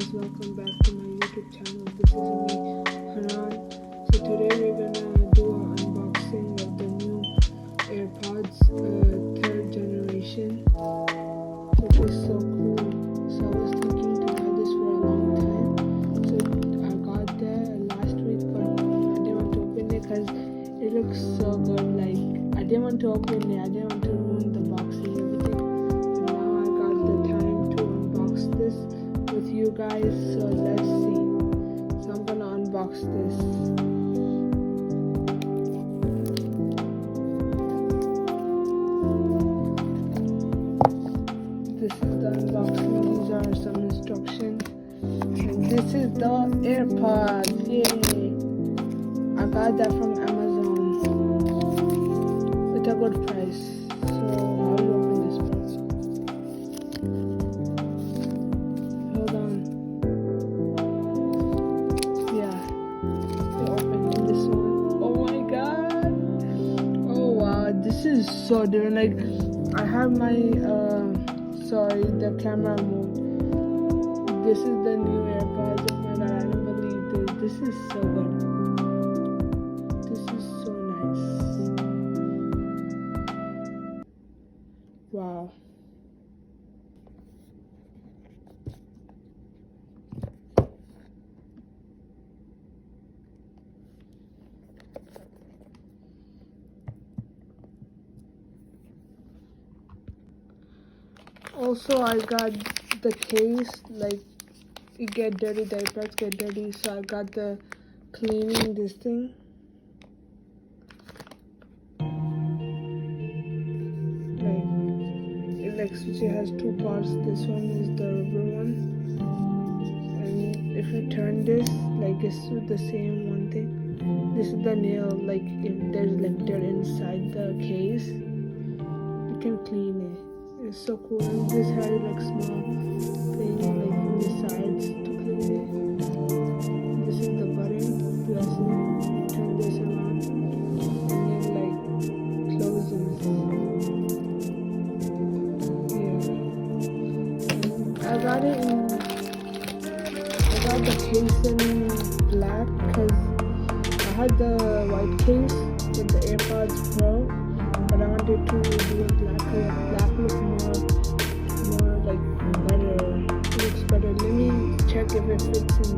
guys, welcome back to my YouTube channel. This is me, Hanan. So today we're gonna do an unboxing of the new AirPods 3rd generation. So this is so cool. So I was thinking to buy this for a long time. So I got there last week, but I didn't want to open it because it looks so good. Like I didn't want to open it. I didn't want to ruin the box and everything. This with you guys, so let's see. So I'm gonna unbox this. This is the unboxing. These are some instructions, and this is the AirPods. Yay! I got that from Amazon with a good price. So I'll open this first. This is so different. Like I have my sorry, the camera moved. This is the new AirPods. Oh my god, I don't believe this. This is so good. This is so nice. Wow. Also, I got the case, like it get dirty, the AirPods get dirty, so I got the cleaning this thing. Like it has two parts. This one is the rubber one, and if you turn this, like it's the same one thing. This is the nail. Like if there's like dirt inside the case, you can clean it. It's so cool. And this has like small thing like in the sides to clean it. This is the button. Press it. Turn this around, and it like closes. Yeah. I got the case in black because I had the white case with the AirPods Pro, but I wanted to do it black. Black looks more like better. It looks better. Let me check if it fits in